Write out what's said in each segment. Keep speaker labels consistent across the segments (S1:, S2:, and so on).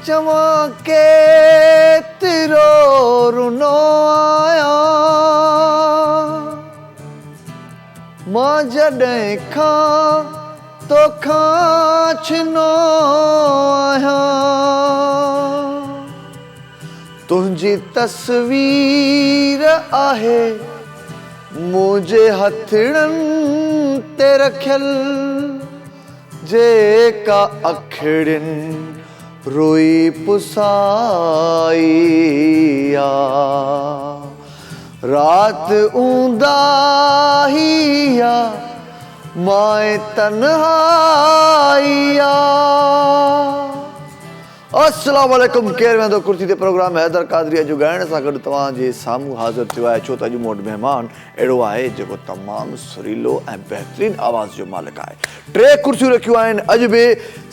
S1: चवां के तिरो रुनो आया मां जॾहिं खां तोखां छिनो आहियां तुंहिंजी तस्वीर आहे मुंहिंजे हथड़नि ते रखियल जेका अखिड़ियुनि रोई पुसाई आ रात ऊंदाही आ माए तन्हाई आ। अस्सलाम वालेकुम केर वेंदो कुर्सी ते प्रोग्राम हैदर कादरी जो ॻाइण सां गॾु तव्हांजे साम्हूं हाज़िर थियो आहे छो त अॼु मूं वटि महिमान अहिड़ो आहे जेको तमामु सुरीलो ऐं बहितरीनु आवाज़ जो मालिक आहे। 3 कुर्सियूं रखियूं आहिनि अॼु बि।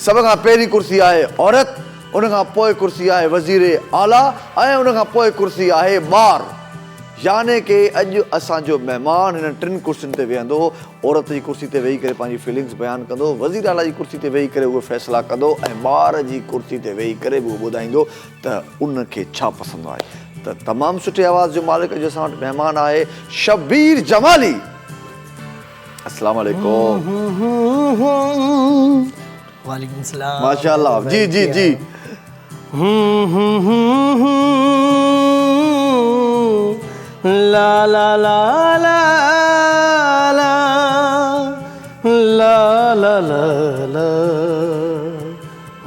S1: सभ खां पहिरीं कुर्सी आहे औरत, उन खां पोइ कुर्सी आहे वज़ीर आला ऐं उन खां पोइ कुर्सी आहे ॿार। यानी कि अॼु असांजो महिमान हिन 3 कुर्सियुनि ते वेहंदो। औरत जी कुर्सी ते वेही करे पंहिंजी फीलिंग्स बयानु कंदो, वज़ीर आला जी कुर्सी ते वेही करे उहो फ़ैसिला कंदो ऐं ॿार जी कुर्सी ते वेही करे बि उहो ॿुधाईंदो त उनखे छा पसंदि आहे। त तमामु सुठे आवाज़ जो मालिक अॼु असां वटि महिमान आहे शब्बीर जमाली। अस्सलाम वालेकुम।
S2: वालेकुम सलाम।
S1: माशाअल्लाह। जी जी जी।
S2: ला ला ला ला ला ला ला ला ला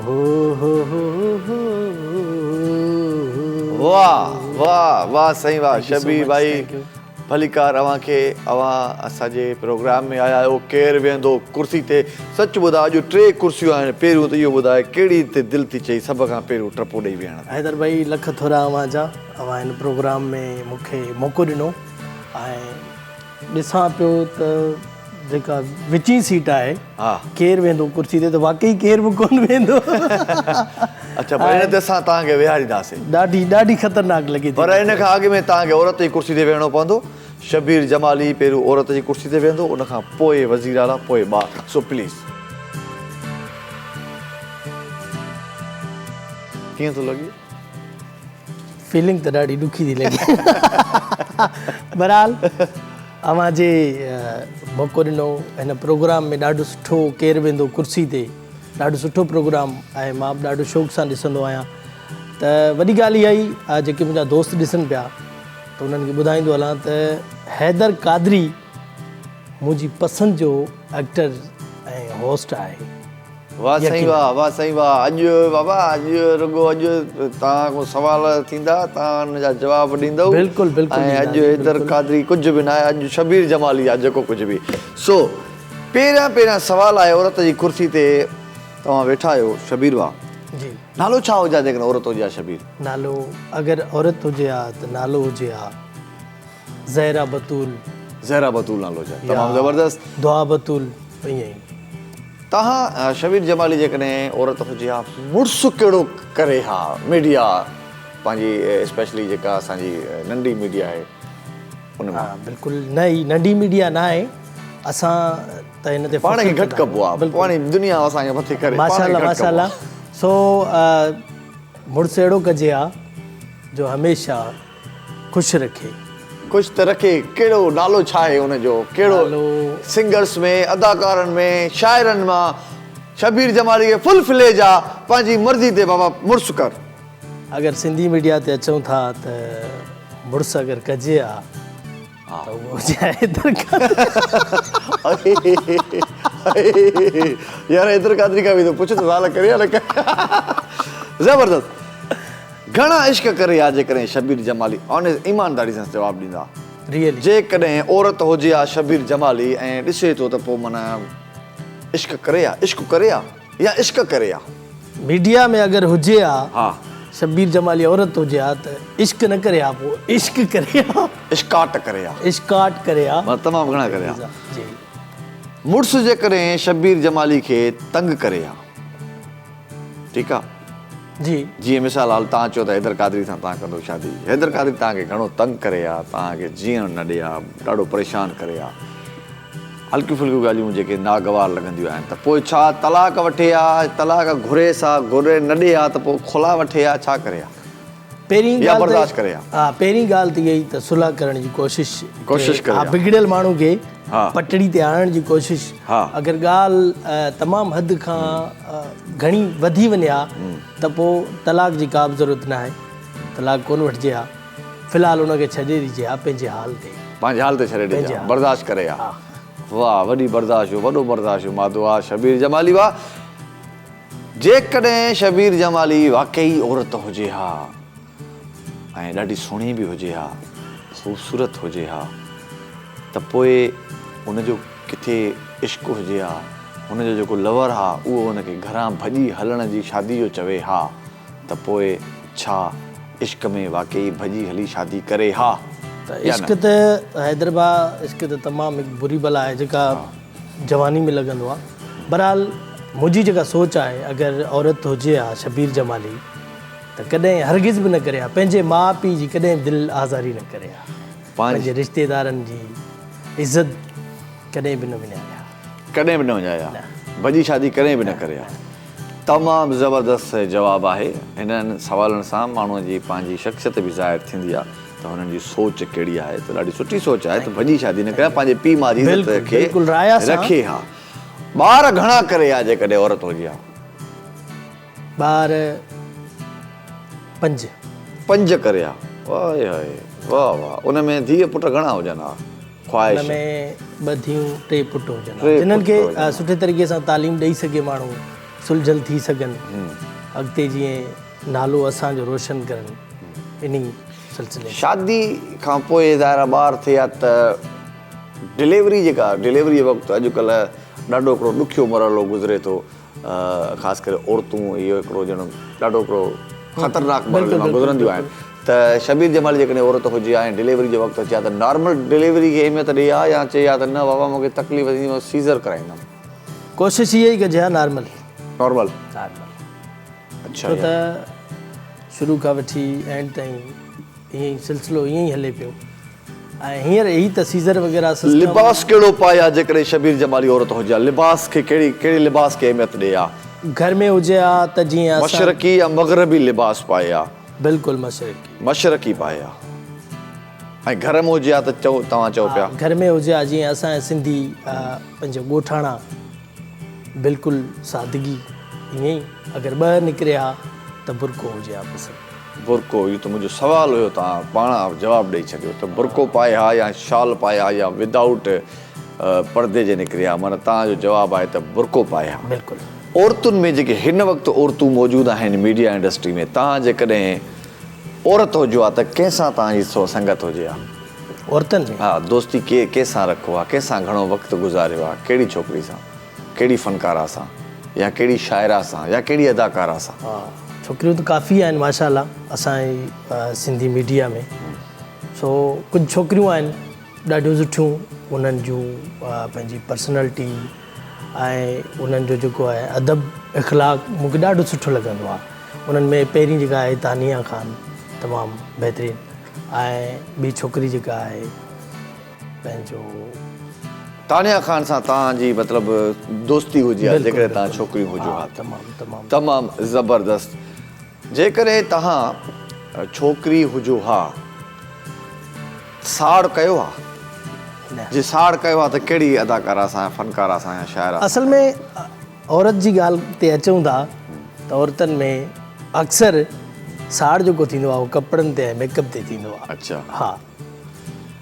S2: हो
S1: वाह वाह वाह साईं वाह। शब्बीर भाई भलीकार अव्हांखे अव्हां असांजे प्रोग्राम में आया आहियो। केरु वेहंदो कुर्सी ते? सच ॿुधायो अॼु 3 कुर्सियूं आहिनि। पहिरियों त इहो ॿुधाए कहिड़ी ते दिलि थी चई सभ खां पहिरियों टपो ॾेई वेहण?
S2: हैदर भाई लख थोरा अव्हां जा। अव्हां हिन प्रोग्राम में मूंखे मौक़ो ॾिनो ऐं ॾिसां पियो त जेका विची सीट आहे केरु वेंदो कुर्सी ते त वाकई केरु बि कोन वेंदो।
S1: अच्छा पर हिन ते असां तव्हांखे विहारींदासीं।
S2: ॾाढी ॾाढी ख़तरनाक लॻे थी।
S1: पर हिन खां अॻु में तव्हांखे औरत जी कुर्सी ते वेहणो पवंदो। शब्बीर जमाली पहिरियों औरत जी कुर्सी ते वेहंदो, उन खां पोइ वज़ीर आला, पोइ ॿार। सो प्लीज़ कीअं थो लॻे?
S2: फीलिंग त ॾाढी ॾुखी थी लॻे। बहरहाल अव्हां जे मौक़ो ॾिनो हिन प्रोग्राम में। ॾाढो सुठो केरु वेंदो कुर्सी ते, ॾाढो सुठो प्रोग्राम ऐं मां बि ॾाढो शौक़ सां ॾिसंदो आहियां। त वॾी ॻाल्हि इहा ई जेके मुंहिंजा दोस्त ॾिसनि पिया त उन्हनि खे ॿुधाईंदो हलां त हैदर कादरी मुंहिंजी पसंदि जो एक्टर ऐं होस्ट आहे।
S1: वाह साईं वाह, वाह साईं वाह। अॼु बाबा अॼु रुगो अॼु तव्हां खां सवाल थींदा, तव्हां हुनजा जवाब ॾींदव।
S2: बिल्कुलु बिल्कुलु।
S1: ऐं अॼु हैदर कादरी कुझु बि न आहे, अॼु शब्बीर जमाली आहे जेको कुझु बि। सो पहिरियां सवाल आहे औरत जी कुर्सी ते तव्हां वेठा आहियो शब्बीर भाउ
S2: जी।
S1: नालो छा हुजे जेकॾहिं औरत हुजे? शब्बीर
S2: नालो अगरि औरत हुजे हा त नालो हुजे हा ज़हरा बतूल।
S1: ज़हरा बतूल नालो हुजे, तमामु ज़बरदस्त।
S2: दुआ बतूल ईअं ई।
S1: तव्हां शब्बीर जमाली जेकॾहिं औरत हुजे हा, मुड़ुसु कहिड़ो करे हा? मीडिया पंहिंजी स्पेशली जेका असांजी नंढी मीडिया आहे उन में।
S2: बिल्कुलु न ई नंढी मीडिया न आहे। असां त हिन ते
S1: पाण खे घटि कबो आहे, पाण दुनिया असांखे मथे करे।
S2: माशाल्लाह माशाल्लाह। सो मुड़ुसु अहिड़ो कजे हा जो हमेशह ख़ुशि रखे।
S1: ख़ुशि त रखे। कहिड़ो नालो छा आहे हुनजो? कहिड़ो सिंगर्स में, अदाकारनि में, शाइरनि मां? शब्बीर जमाली खे फुल फ्लेज आहे, पंहिंजी मर्ज़ी ते बाबा मुड़ुसु कर।
S2: अगरि सिंधी मीडिया ते अचूं था त मुड़ुसु अगरि कजे हा त उहो हुजे हैदर
S1: यार हैदर कादरी खां बि थो पुछ त साल करे या न करे। ज़बरदस्त। घणा इश्क करे हा जेकॾहिं शब्बीर जमाली ऑनेस्ट ईमानदारी सां जवाबु ॾींदा?
S2: रियली
S1: जेकॾहिं औरत हुजे हा शब्बीर जमाली ऐं ॾिसे थो त पोइ माना इश्क करे हा, इश्क करे हा या इश्क करे हा?
S2: मीडिया में अगरि हुजे
S1: हा
S2: शब्बीर जमाली औरत हुजे हा त इश्क न करे हा, पोइ इश्क करे हा,
S1: इश्काट करे हा,
S2: इश्काट करे हा,
S1: तमामु घणा करे हा।
S2: जी।
S1: मुड़ुसु जेकॾहिं शब्बीर जमाली खे तंग करे हा, ठीकु आहे
S2: जी,
S1: जीअं मिसाल हाल तव्हां चओ त हैदर कादरी सां तव्हां कंदो शादी, हैदर कादरी तव्हांखे घणो तंग करे हा, तव्हांखे जीअण न ॾे हा, ॾाढो परेशान करे हा, हल्कियूं फुल्कियूं ॻाल्हियूं जेके नागवार लॻंदियूं आहिनि त पोइ छा तलाक वठे हा, तलाक घुरे सा घुरे न ॾे हा, त पोइ खुला वठे हा, छा करे हा?
S2: पहिरीं
S1: या
S2: ॻाल्हि
S1: बर्दाश्त करे हा?
S2: हा, पहिरीं ॻाल्हि त इहा ई त सुलह करण जी
S1: कोशिशि करे
S2: हा,
S1: हा।
S2: बिगड़ियल माण्हू खे
S1: हा।
S2: पटड़ी ते आणण जी कोशिशि।
S1: हा।
S2: अगरि ॻाल्हि तमामु हद खां घणी वधी वञे हा त पोइ तलाक जी का बि ज़रूरत न आहे, तलाक कोन वठिजे हा, फ़िलहालु हुनखे छॾे ॾिजे हा पंहिंजे हाल ते,
S1: पंहिंजे हाल ते छॾे ॾिजे, बर्दाश्त करे हा। वाह, वॾी बर्दाश्त हो, वॾो बर्दाश्त हो माधो, वाह शबीर जमाली वाह। जेकॾहिं शबीर जमाली वाकई औरत हुजे हा ऐं ॾाढी सुहिणी बि हुजे हा, ख़ूबसूरत हुजे हा, त पोइ हुनजो किथे इश्क़ हुजे हा, हुनजो जेको लवर हा उहो हुनखे घरां भॼी हलण जी शादी जो चवे हा, त पोइ छा इश्क़ में वाकई भॼी हली शादी करे हा?
S2: त इश्क़ त हैदरबा, इश्क़ त तमामु हिकु बुरी बला आहे जेका जवानी में लॻंदो आहे। बहरहाल मुंहिंजी जेका सोच आहे, अगरि औरत हुजे हा शबीर जमाली त कॾहिं हरगिज़ बि न करे हा, पंहिंजे माउ पीउ जी कॾहिं दिलि आज़ारी न करे हा, पंहिंजे रिश्तेदारनि जी इज़त कॾहिं बि न विञाए हा,
S1: कॾहिं बि न वञाए हा, भॼी शादी कॾहिं बि न करे हा। तमामु ज़बरदस्त जवाबु आहे। हिननि सवालनि सां माण्हूअ जी पंहिंजी शख़्सियत बि ज़ाहिर थींदी आहे त हुननि जी सोच कहिड़ी आहे। त ॾाढी सुठी सोच आहे त भॼी शादी न करे, पंहिंजे पीउ माउ जी इज़त खे रखे हा। ॿार घणा करे हा जेकॾहिं औरत हुजे हा?
S2: ॿार 5
S1: करे हा। वाह वाह, उन में धीउ पुट घणा हुजनि हा? ख़्वाहिश
S2: हुन में 2 धीअरूं 3 पुट हुजनि हा, जिन्हनि खे सुठे तरीक़े सां तालीम ॾेई सघे माण्हू, सुलझल थी सघनि, अॻिते जीअं नालो असांजो रोशन करनि, इन सिलसिले। शादी
S1: खां पोइ ज़ाहिर ॿार थिए हा त डिलीवरी जे वक़्तु अॼुकल्ह ॾाढो हिकिड़ो ॾुखियो मरहलो गुज़रे थो, ख़ासि करे औरतूं इहो हिकिड़ो ॼणो ॾाढो हिकिड़ो ख़तरनाक मरहले मां गुज़रंदियूं आहिनि। त शबीर जमाली जेकॾहिं औरत हुजे हा ऐं डिलीवरी जो वक़्तु अचे हा त नॉर्मल डिलीवरी खे अहमियत ॾे हा या चए हा त न बाबा मूंखे तकलीफ़ थींदी, मां सीज़र कराईंदुमि?
S2: कोशिशि इहा ई कजे हा नॉर्मल।
S1: अच्छा,
S2: छो त शुरू खां वठी एंड ताईं ईअं ई सिलसिलो ईअं ई हले पियो ऐं हींअर ही त सीज़र वग़ैरह।
S1: लिबास कहिड़ो पाए हा जेकॾहिं शबीर जमाली औरत हुजे हा? लिबास खे कहिड़े लिबास खे अहमियत ॾे हा?
S2: घर में हुजे हा त जीअं
S1: मशरक़ी या मग़रबी लिबास पाए हा?
S2: बिल्कुलु
S1: मशरक़ी पाए हा। ऐं घर में हुजे हा त तव्हां चओ पिया
S2: घर में हुजे हा जीअं असांजा सिंधी पंहिंजो ॻोठाणा बिल्कुलु सादगी, ईअं ई अगरि 2 निकिरे हा त बुरको हुजे हा पसंदि।
S1: बुरको, इहो त मुंहिंजो सुवालु हुयो, तव्हां पाण जवाबु ॾेई छॾियो त बुरको पाए हा या शॉल पाए हा या विदाउट पर्दे जे निकिरे हा, माना तव्हांजो जवाबु आहे त बुरको पाए हा।
S2: बिल्कुलु।
S1: औरतुनि में जेके हिन वक़्तु औरतूं मौजूदु आहिनि मीडिया इंडस्ट्री में, तव्हां जेकॾहिं औरत हुजो हा त कंहिंसां तव्हांजी संगत हुजे हा?
S2: औरतुनि में?
S1: हा, दोस्ती कंहिंसां रखो आहे, कंहिंसां घणो वक़्तु गुज़ारियो आहे, कहिड़ी छोकिरी सां, कहिड़ी फ़नकारा सां या कहिड़ी शाइरा सां या कहिड़ी अदाकारा सां?
S2: हा, छोकिरियूं त काफ़ी आहिनि माशाअल्लाह असांजी सिंधी मीडिया में। सो कुझु छोकिरियूं आहिनि ॾाढियूं सुठियूं, उन्हनि जूं पंहिंजी पर्सनैलिटी ऐं उन्हनि जो जेको आहे अदब इख़लाक़ मूंखे ॾाढो सुठो लॻंदो आहे। उन्हनि में पहिरीं जेका आहे तानिया ख़ान तमामु बहितरीनु, ऐं ॿी छोकिरी जेका आहे पंहिंजो
S1: तानिया ख़ान सां तव्हांजी मतिलबु दोस्ती हुजे हा जेकॾहिं तव्हां छोकिरियूं हुजो हा? तमामु ज़बरदस्त। जेकॾहिं तव्हां छोकिरी हुजो हा, साड़ कयो हा? जे साड़ कयो आहे त कहिड़ी अदाकारा सां, फ़नकारा सां या शाइरा?
S2: असल में औरत जी ॻाल्हि ते अचूं था त औरतुनि में अक्सर साड़ जेको थींदो आहे उहो कपिड़नि ते ऐं मेकअप ते थींदो आहे।
S1: अच्छा।
S2: हा,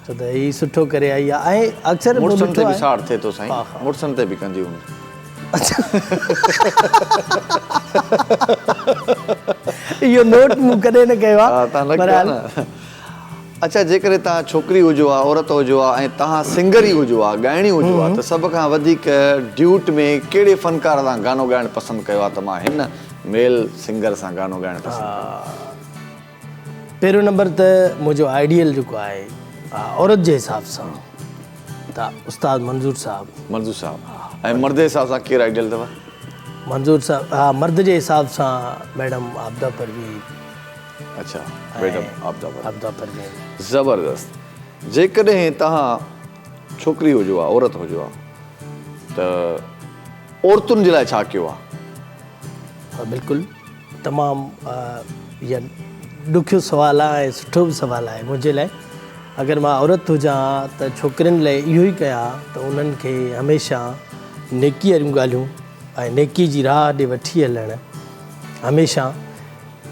S2: छो त हीउ सुठो करे आई आहे ऐं अक्सर
S1: मुड़ुसनि ते बि साड़ थिए थो साईं, मुड़ुसनि ते बि कंदियूं हूंदियूं।
S2: इहो नोट मूं कॾहिं न कयो आहे।
S1: अच्छा, जेकॾहिं तव्हां छोकिरी हुजो हा, औरत हुजो हा ऐं तव्हां सिंगर ई हुजो हा, ॻाइणी हुजो हा, त सभ खां वधीक ड्यूट में कहिड़े फ़नकार सां गानो ॻाइणु पसंदि कयो आहे त मां हिन मेल सिंगर सां गानो ॻाइणु पसंदि कयो?
S2: पहिरियों नंबर त मुंहिंजो आइडियल जेको आहे औरत जे हिसाब सां त उस्ताद मंज़ूर साहब।
S1: ऐं मर्द जे हिसाब सां केरु आइडियल अथव?
S2: मंज़ूर साहब। हा, मर्द जे हिसाब सां मैडम आबदा परवीन।
S1: अच्छा, मैडम आबदा परवीन। ज़बरदस्त। जेकॾहिं तव्हां छोकिरी हुजो हा, औरत हुजो हा, त औरतुनि जे लाइ छा कयो आहे?
S2: बिल्कुलु तमामु इहा ॾुखियो सुवालु आहे ऐं सुठो बि सुवालु आहे मुंहिंजे लाइ। अगरि मां औरत हुजां त छोकिरियुनि लाइ इहो ई कयां त उन्हनि खे हमेशह नेकी वारियूं ॻाल्हियूं ऐं नेकी जी राह ॾे वठी हलणु, हमेशह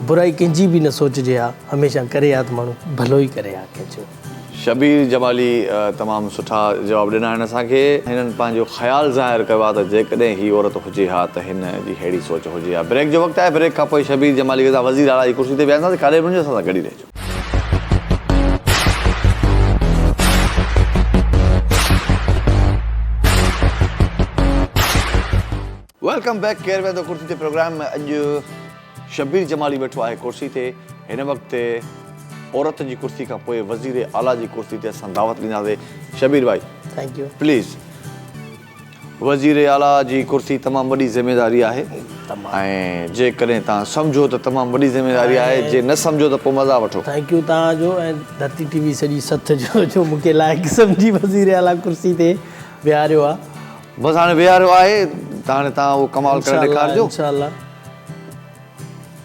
S2: बुराई कंहिंजी बि न सोचिजे हा, हमेशह करे हा त माण्हू भलो ई करे हा कंहिंजो।
S1: शबीर जमाली तमामु सुठा जवाब ॾिना आहिनि असांखे। हिननि पंहिंजो ख़्यालु ज़ाहिर कयो आहे त जेकॾहिं हीअ औरत हुजे हा त हिन जी अहिड़ी सोच हुजे हा। ब्रेक जो वक़्तु आहे, ब्रेक खां पोइ शबीर जमाली खे वज़ीर आला जी कुर्सी ते विहंदासीं। काॾे वञो, असां सां गॾु ई रहिजो। Welcome back. केरु वेंदो कुर्सी ते प्रोग्राम में अॼु शबीर जमाली वेठो आहे कुर्सी ते। हिन वक़्तु औरत जी कुर्सी खां पोइ वज़ीर आला जी कुर्सी ते असां दावत ॾींदासीं। शबीर भाई,
S2: थैंक यू।
S1: प्लीज़। वज़ीर आला जी कुर्सी तमामु वॾी ज़िमेदारी आहे ऐं जेकॾहिं तव्हां सम्झो त तमामु वॾी ज़िमेदारी आहे, जे न सम्झो त पोइ मज़ा वठो।
S2: थैंक यू तव्हांजो ऐं धरती टीवी सॼी सथ जो मूंखे लाइक़ु सम्झी वज़ीर आला कुर्सी ते विहारियो आहे।
S1: बसि हाणे विहारियो आहे त हाणे तव्हां उहो कमाल करे ॾेखारिजो।
S2: इंशाअल्लाह।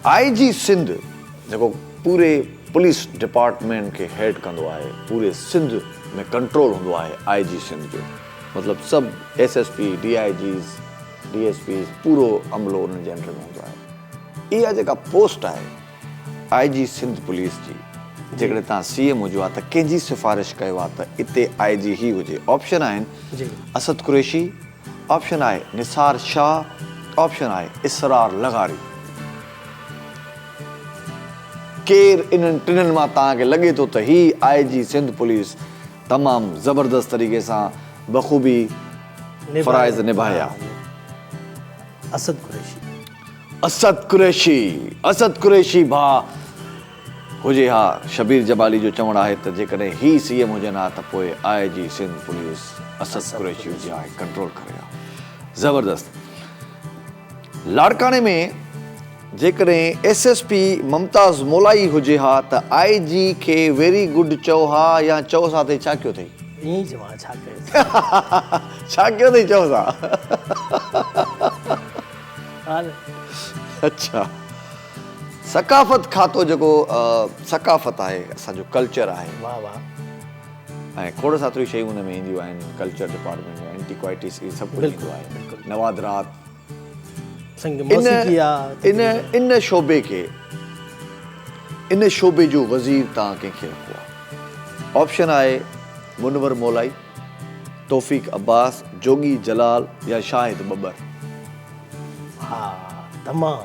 S1: IG सिंध जेको पूरे पुलिस डिपार्टमेंट खे हेड कंदो आहे, पूरे सिंध में कंट्रोल हूंदो आहे IG सिंध जो, मतिलबु सभु SSP, DIGs, DSPs, पूरो अमलो उन्हनि जे अंडर में हूंदो आहे। इहा जेका पोस्ट आहे IG सिंध पुलिस जी, जेकॾहिं तव्हां CM हुजो आहे त कंहिंजी सिफ़ारिश कयो आहे त हिते IG ई हुजे? ऑप्शन आहिनि असद कुरैशी, ऑप्शन आहे निसार शाह, ऑप्शन आहे इसरार लगारी। केरु इन्हनि टिननि मां तव्हांखे लॻे थो त ही IG सिंध पुलिस तमामु ज़बरदस्त तरीक़े सां बख़ूबी फ़राइज़ निभाया?
S2: असद कुरैशी।
S1: असद कुरैशी, असद कुरैशी भाउ हुजे हा। शबीर जमाली जो चवणु आहे त जेकॾहिं ही CM हुजनि हा त पोइ IG सिंध पुलिस असद कुरैशी हुजे हा, कंट्रोल करे हा। ज़बरदस्त। लाड़काने में जेकॾहिं SSP मुमताज़ मोलाई हुजे हा त IG खे वेरी गुड चओ हा या चओ सा त छा कयो अथई?
S2: ईअं ई चवां, छा कयो
S1: छा कयो अथई चओ सा? अच्छा, सकाफ़त खातो जेको सकाफ़त आहे, असांजो कल्चर आहे,
S2: वाह वाह,
S1: ऐं खोड़ सातरियूं शयूं हुन में ईंदियूं आहिनि कल्चर डिपार्टमेंट में, एंटीक्वाइटीज़ इहे सभु कुझु ईंदो आहे, नवादरात। इन शोबे खे, इन शोबे जो वज़ीर तव्हां कंहिंखे रखो आहे? ऑप्शन आहे मुनवर मोलाई, तौफ़ीक़ अब्बास, जोगी जलाल या शाहिद बबर।
S2: हा, तमामु।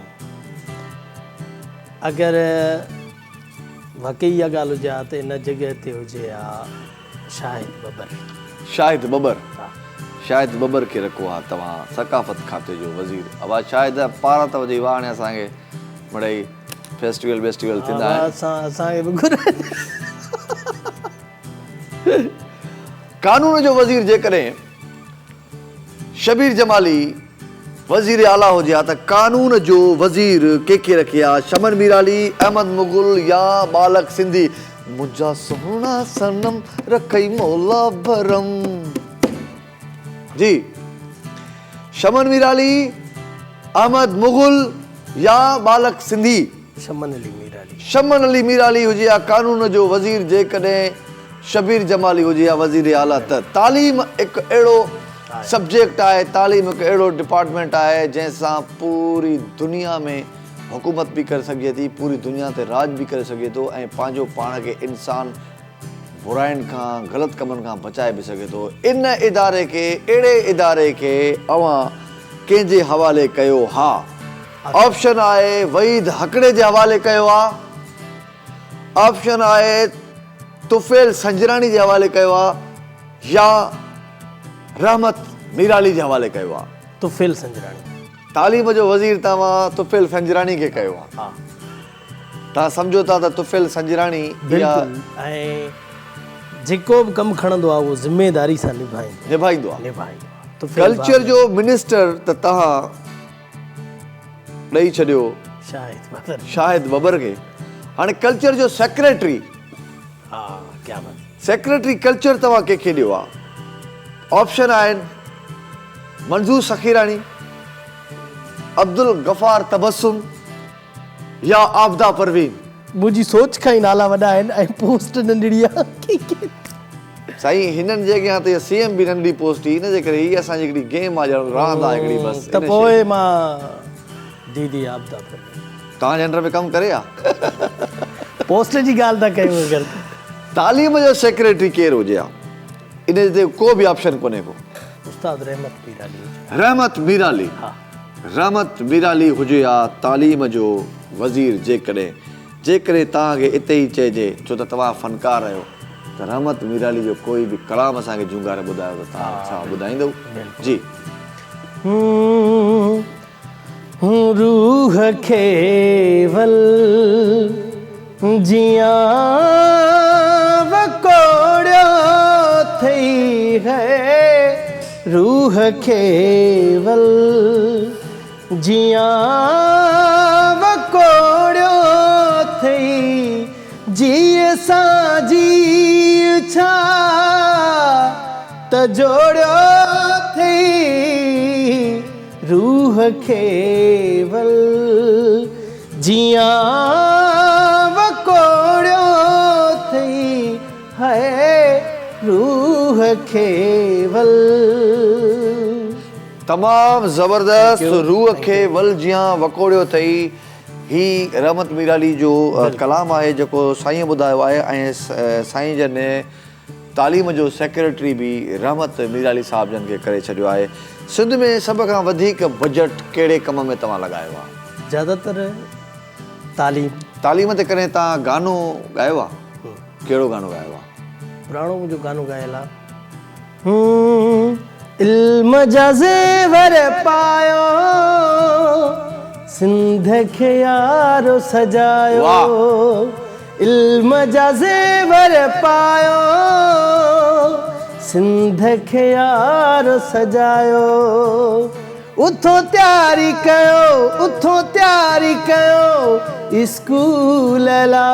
S2: अगरि वाकई इहा ॻाल्हि हुजे हा त इन जॻह ते हुजे हा शाहिद बबर।
S1: शाहिद बबर, शाहिद बबर खे रखो आहे तव्हां सकाफ़त खाते जो वज़ीर। आवाज़ शाहिद पारां त वॼी वाह, हाणे असांखे मिड़ई फेस्टिवल थींदा आहिनि। कानून जो वज़ीर जेकॾहिं शबीर जमाली वज़ीर आला हुजे हा त कानून जो वज़ीर कंहिंखे रखे हा? शमन मीराली, अहमद मुगल या बालक सिंधी? मुंहिंजा सोना सनम रखई मौला भरम। जी, शमन मीराली, अहमद मुगल या बालक सिंधी?
S2: शमन अली मीराली।
S1: शमन अली मीराली हुजे हा कानून जो वज़ीर जेकॾहिं शबीर जमाली हुजे हा वज़ीर आला। त तालीम हिकु अहिड़ो सब्जेक्ट आहे, तालीम हिकु अहिड़ो डिपार्टमेंट आहे जंहिंसां पूरी दुनिया में हुकूमत बि करे सघे थी, पूरी दुनिया ते राज बि करे सघे थो ऐं पंहिंजो पाण खे इंसान बुराइनि खां, ग़लति कमनि खां बचाए बि सघे थो। इन इदारे खे, अहिड़े इदारे खे अवां कंहिंजे हवाले कयो हा? ऑप्शन आहे वहीद हकड़े जे हवाले कयो आहे, ऑप्शन आहे तुफ़ैल संजरानी जे हवाले कयो आहे, या रहमत मीराली जे हवाले कयो आहे?
S2: तुफ़ैल संजरानी।
S1: तालीम जो वज़ीर तव्हां तुफ़ैल संजरानी खे कयो आहे?
S2: हा।
S1: तव्हां सम्झो था त तुफ़ैल संजरानी
S2: ऐं जेको बि कमु खणंदो आहे उहो ज़िमेदारी सां
S1: निभाईंदो आहे।
S2: कल्चर
S1: जो मिनिस्टर त तव्हां ॾेई छॾियो शाहिद बबर खे। हाणे कल्चर जो सेक्रेटरी,
S2: हा, क्या बात।
S1: सेक्रेटरी कल्चर तव्हां कंहिंखे ॾियो आहे? ऑप्शन आहिनि मंजूर सखीरानी, अब्दुल गफ़ार तबस्सुम या आबदा परवीन?
S2: मुंहिंजी सोच खां ई नाला वॾा आहिनि ऐं पोस्ट नंढड़ी आहे।
S1: साईं हिननि जे अॻियां त सीएम बि नंढी पोस्ट ई, हिन जे करे हीअ असांजी हिकिड़ी गेम आहे, ॼण रांदि आहे हिकिड़ी बसि।
S2: त पोइ मां दीदी आबदा परवीन।
S1: तव्हांजे अंडर में कमु करे आहे?
S2: पोस्ट जी ॻाल्हि था कयूं अगरि।
S1: तालीम जो सेक्रेटरी केरु हुजे हा? इन ते को बि ऑप्शन कोन्हे को।
S2: उस्ताद रहमत मीराली।
S1: रहमत मीराली।
S2: हा,
S1: रहमत मीराली हुजे हा तालीम जो वज़ीर। जेकॾहिं तव्हांखे इते ई चइजे, छो त तव्हां फनकार आहियो, त रहमत मीराली जो कोई बि कलाम असांखे झुंगारे ॿुधायो त तव्हां छा ॿुधाईंदव? जी।
S2: रूह खे वल जियां वकोड़ियो थई है, रूह खे वल जियां वकोड़ियो थई, जीअ सां जी छा त जोड़ियो थई, रूह खे वल जियां वकोड़ियो थई है, रूह खे वल।
S1: तमामु ज़बरदस्त। रूह खे वल जियां वकोड़ियो अथई, ही रहमत मीराली जो कलाम आहे जेको साईं ॿुधायो आहे। ऐं साईं जन तालीम जो सेक्रेटरी बि रहमत मीराली साहिब जन खे करे छॾियो आहे। सिंध में सभ खां वधीक बजट कहिड़े कम में तव्हां लॻायो आहे?
S2: ज़्यादातर तालीम।
S1: तालीम ते कॾहिं तव्हां गानो ॻायो आहे? कहिड़ो गानो ॻायो आहे?
S2: पुराणो मुंहिंजो गानो ॻायल आहे, इल्म जा ज़ेवर पायो, सिंध खे यारो सजायो। इल्म जा ज़ेवर पायो, सिंध खे यारो सजायो। उथो तयारी कयो स्कूल ला।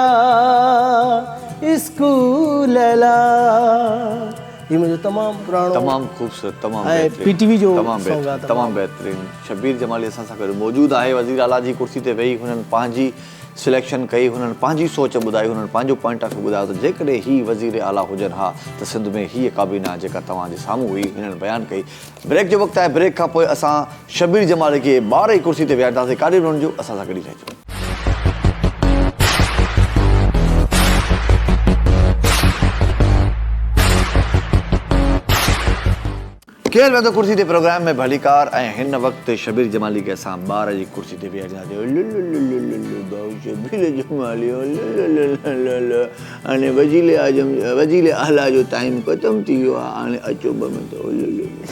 S2: ये मुझे तमाम पुराणो,
S1: तमाम खूबसूरत, तमाम
S2: पीटीवी जो
S1: तमाम बेहतरीन। शबीर जमाली असां सां गॾु मौजूदु आहे। वज़ीर आला जी कुर्सी ते वेही हुननि पंहिंजी सिलेक्शन कई, हुननि पंहिंजी सोच ॿुधाई, हुननि पंहिंजो पॉइंट ऑफ व्यू ॿुधायो त जेकॾहिं ही वज़ीर आला हुजनि हा त सिंध में हीअ काबीना जेका तव्हांजे साम्हूं हुई, हिननि बयानु कई। ब्रेक जो वक़्तु आहे। ब्रेक खां पोइ असां शबीर जमाली खे ॿार ई कुर्सी ते विहारींदासीं। काॾे वञिजो, असां सां गॾु रहिजो। केरु वेंदो कुर्सी ते प्रोग्राम में भलीकार, ऐं हिन वक़्तु शबीर जमाली खे असां ॿार जी कुर्सी ते विहारींदासीं। हाणे वज़ीर आला जो टाइम ख़तमु थी वियो आहे, हाणे अचो ॿ मिंट।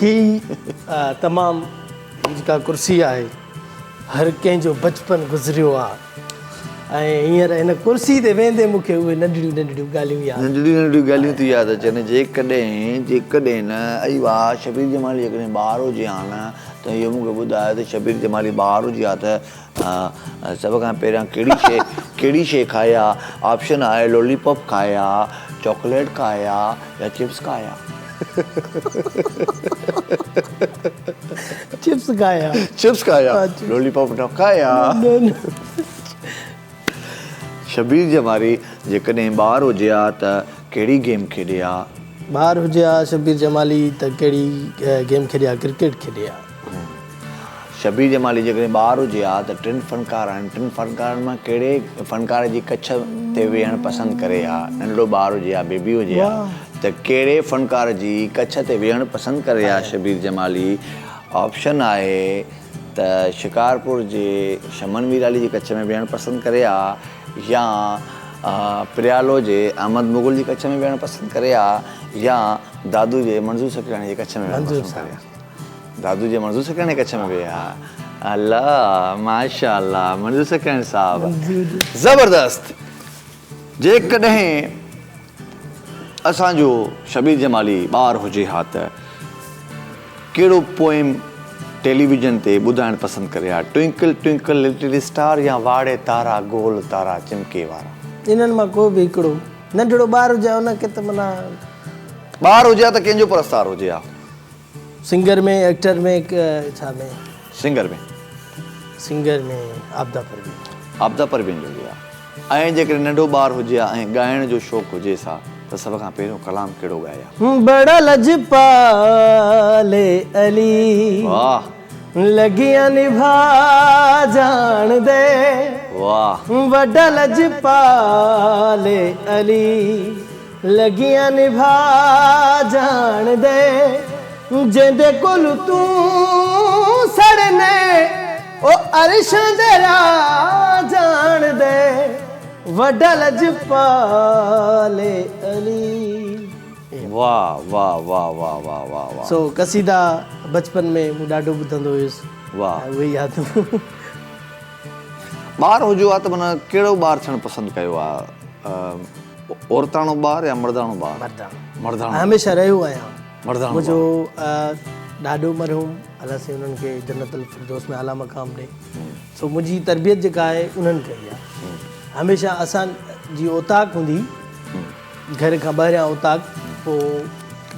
S2: ही तमामु जेका कुर्सी आहे, हर कंहिंजो बचपन गुज़रियो आहे, ऐं हींअर हिन कुर्सी ते वेंदे मूंखे उहे नंढड़ियूं ॻाल्हियूं यादि,
S1: नंढड़ियूं ॻाल्हियूं थी यादि अचनि। जेकॾहिं न अई वाह शबीर जमाली जेकॾहिं ॿार हुजे हा न, त इहो मूंखे ॿुधायो त शबीर जमाली ॿार हुजे हा त सभ खां पहिरियां कहिड़ी शइ खाया? ऑप्शन आहे लॉलीपॉप खाया, चॉकलेट खाया या चिप्स खाया? चिप्स खाया, लॉलीपॉप न खाया। शबीर जमाली जेकॾहिं ॿार हुजे हा त कहिड़ी गेम खेॾे हा?
S2: ॿार हुजे हा शबीर जमाली त कहिड़ी गेम खेॾे हा? क्रिकेट खेॾे हा।
S1: शबीर जमाली जेकॾहिं ॿार हुजे हा त टिनि फ़नकार आहिनि, टिनि फ़नकारनि मां कहिड़े फ़नकार जी कच्छ ते वेहणु पसंदि करे हा? नंढड़ो ॿार हुजे हा, बेबी हुजे हा, त कहिड़े फ़नकार जी कच्छ ते वेहणु पसंदि करे हा शबीर जमाली? ऑप्शन आहे त शिकारपुर जे शमन मीराली जी कच्छ में वेहणु पसंदि करे हा, या प्रियालो जे अहमद मुगल जी कच्छ में वेहणु पसंदि करे हा, या दादू जे मंज़ूर सखराणी जे कच्छ में वेहणु पसंदि करे हा? दादू जे मंज़ूर सखराणी कच्छ में विया। अल्लाह माशाअल्लाह, मंज़ूर सखराणी साहब ज़बरदस्त। जेकॾहिं असांजो शबीर जमाली ॿार हुजे हा त कहिड़ो पोएम टेलीविज़न ते ॿुधाइणु पसंदि करे हा? ट्विंकल ट्विंकल लिटिल स्टार या वाड़े तारा गोल तारा चिमके वारा?
S2: इन्हनि मां को बि हिकिड़ो। नंढड़ो ॿार हुजे हा उनखे त माना
S1: ॿार हुजे हा त कंहिंजो प्रस्तार हुजे हा?
S2: सिंगर में, एक्टर में, छा में?
S1: सिंगर में
S2: आपदा परवीन।
S1: आपदा परवीन जो बि आहे। ऐं जेकॾहिं नंढो ॿारु हुजे हा ऐं ॻाइण जो शौक़ु हुजे सा त सभ खां पहिरियों कलाम कहिड़ो ॻाया?
S2: बड़ा लजपाले अली
S1: वाह
S2: लगियां निभा जान दे,
S1: वाह
S2: वड्डा लजपाले अली लगियां निभा जान दे, जेंदे कोल तू सड़ने ओ अर्श दरा जान दे, वड्डा लजपाले अली।
S1: वाह वाह वाह वाह वाह वाह वाह
S2: सो कसीदा बचपन में मूं ॾाढो ॿुधंदो हुयुसि।
S1: वाह
S2: उहे यादि
S1: ॿार हुजो आहे त माना कहिड़ो ॿारु थियणु पसंदि कयो आहे? औरताणो ॿारु या मर्दाणो ॿारु? मर्दाणो।
S2: हमेशह रहियो आहियां
S1: मर्दाणो।
S2: मुंहिंजो ॾाढो मरहूम अलाह से उन्हनि खे जन्नतुल फिरदौस में आला मक़ाम ॾे। सो मुंहिंजी तरबियत जेका आहे उन्हनि कई आहे। हमेशह असांजी औताक हूंदी, घर खां ॿाहिरियां औताक, पोइ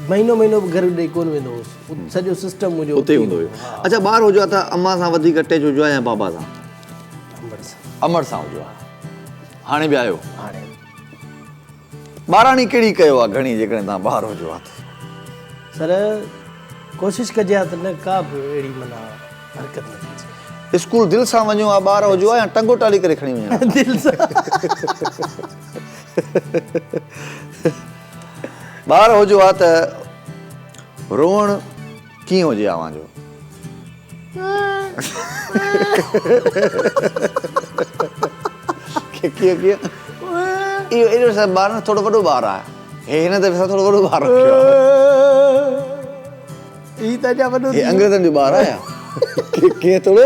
S2: महीनो घर ॾेई कोन वेंदो हुउसि, सॼो सिस्टम मुंहिंजो
S1: उते हूंदो हुयो। अच्छा ॿारु हुजो आहे त अम्मा सां वधीक अटैच हुजो आहे या बाबा सां? अमर सां हुजो आहे। हाणे बि आहियो?
S2: हाणे
S1: ॿाराणी कहिड़ी कयो आहे घणी जेकॾहिं तव्हां ॿारु हुजो आहे त?
S2: सर कोशिशि कजे हा त न का बि अहिड़ी माना हरकत न कजे।
S1: स्कूल दिलि सां वञो आहे, ॿार हुजो आहे या टंगो टाली करे खणी वञो?
S2: दिलि सां।
S1: ॿारु हुजो आहे त रोअण कीअं हुजे अव्हां जो? कीअं इहो एॾो सभु ॿार न थोरो वॾो ॿारु आहे, हिन दफ़े सां थोरो वॾो ॿारु रखियो आहे। हे अंग्रेज़नि जो ॿारु आहे? कीअं थोरो?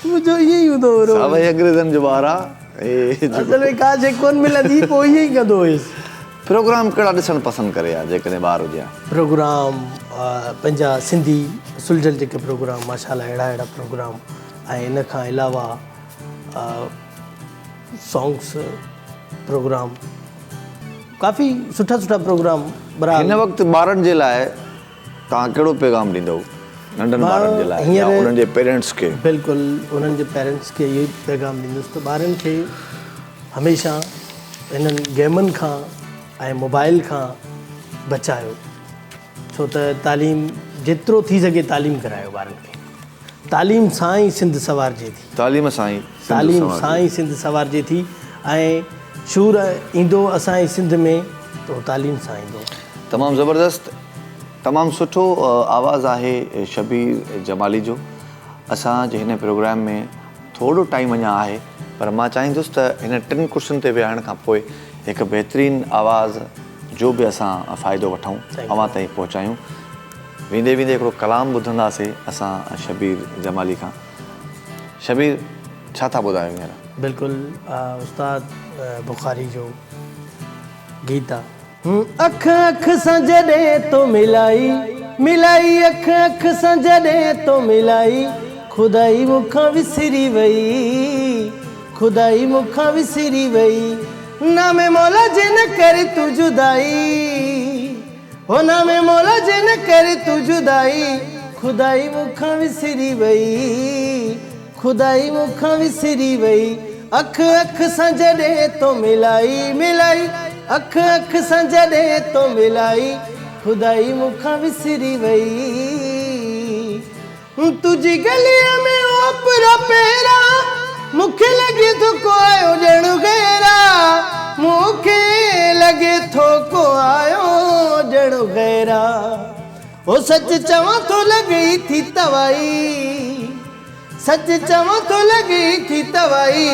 S2: मुंहिंजो इहो ई हूंदो हुयो।
S1: हा भई अंग्रेज़नि जो ॿारु आहे।
S2: असल में का शइ कोन मिलंदी, पोइ ईअं ई कंदो हुयुसि।
S1: प्रोग्राम कहिड़ा ॾिसणु पसंदि करे हा जेकॾहिं ॿारु हुजे हा?
S2: प्रोग्राम पंहिंजा सिंधी सुलझल जेके प्रोग्राम, माशाल्लाह अहिड़ा प्रोग्राम, ऐं इन खां अलावा सॉन्ग्स प्रोग्राम, काफ़ी सुठा प्रोग्राम।
S1: हिन वक़्तु ॿारनि जे लाइ तव्हां कहिड़ो पैगाम ॾींदव नंढनि ॿारनि जे लाइ या उन्हनि जे पेरेंट्स खे?
S2: बिल्कुलु उन्हनि जे पेरेंट्स खे इहो ई पैगाम ॾींदुसि त ॿारनि खे हमेशह हिननि गेमनि खां ऐं मोबाइल खां बचायो, छो त तालीम जेतिरो थी सघे तालीम करायो ॿारनि खे। तालीम सां ई सिंध सवारजे थी। तालीम सां ई सिंध सवारजे थी, ऐं शूर ईंदो असांजी सिंध में त तालीम सां ईंदो।
S1: तमामु ज़बरदस्त, तमामु सुठो आवाज़ु आहे शबीर जमाली जो। असांजे हिन प्रोग्राम में थोरो टाइम अञा आहे, पर मां चाहींदुसि त हिन टिनि कुर्सियुनि ते विहण खां पोइ हिकु बहितरीनु आवाज़ जो बि असां फ़ाइदो वठूं, अव्हां ताईं पहुचायूं। वेंदे हिकिड़ो कलाम ॿुधंदासीं असां शबीर जमाली खां। शबीर छा था ॿुधायो हींअर?
S2: बिल्कुलु उस्ताद बुखारी जो गीत आहे। अख सां जॾहिं तो मिलाई अख सां जॾहिं तो मिलाई, खुदाई मूंखां विसरी वई, खुदाई मूंखां विसरी वई, नामे मौला जिन कर तू जुदाई, हो नामे मौला जिन कर तू जुदाई, खुदाई मूंखां विसरी वई, खुदाई मूंखां विसरी वई, अख सां जॾहिं तो मिलाई अख सां जॾहिं तो मिलाई, खुदाई मूंखां विसरी वई, तुंहिंजी गलीअ में ओपरा पहिरा मूंखे लॻे थो को आयो ॼण गैरा, मूंखे लॻे थो को आयो ॼण गैरा, हो सच चवां थो लॻई थी तवाई, सच चवां थो लॻई थी तवाई,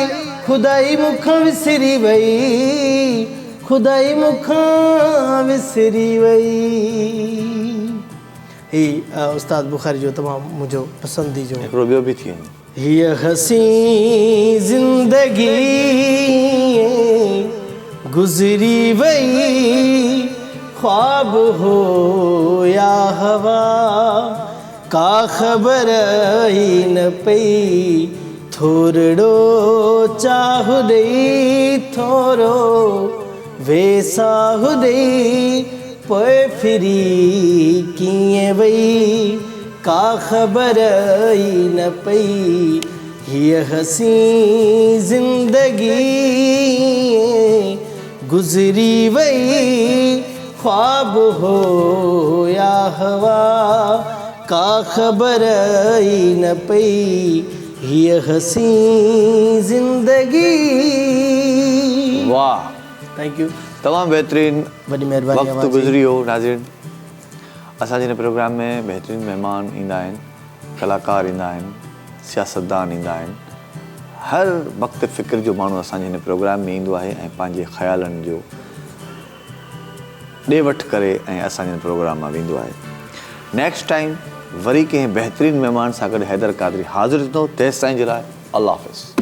S2: खुदाई मूंखां विसरी वई, खुदाई मूंखां विसरी वई। ही उस्ताद बुखारी जो तमामु मुंहिंजो पसंदी जो
S1: हिकिड़ो ॿियो बि थी वञे।
S2: हीअ हसी ज़िंदगी गुज़री वई, ख्वाब हो या हवा, का ख़बर ई न पई, थोरो चाहु ॾेई थोरो वेसाहु ॾेई, पोइ फिरी कीअं वई का ख़बर ई न पई हीअ हसी ज़िंदगी गुज़री वई ख्वाब हो या हवा का ख़बर ई न पई हीअ हसी ज़िंदगी।
S1: वाह,
S2: थैंक यू,
S1: तमामु बहितरीन
S2: वॾी महिरबानी।
S1: वक़्तु गुज़री वियो। नाज़रीन, असांजे हिन प्रोग्राम में बहितरीन महिमान ईंदा आहिनि, कलाकार ईंदा आहिनि, सियासतदान ईंदा आहिनि। हर वक़्तु फ़िक्र जो माण्हू असांजे हिन प्रोग्राम में ईंदो आहे ऐं पंहिंजे ख़्यालनि जो ॾे वठि करे ऐं असांजे हिन प्रोग्राम मां वेंदो आहे। नेक्स्ट टाइम वरी कंहिं बहितरीन महिमान सां गॾु हैदर क़ादरी हाज़िर थींदो। तेसिताईं जे लाइ अल्लाह हाफ़िज़।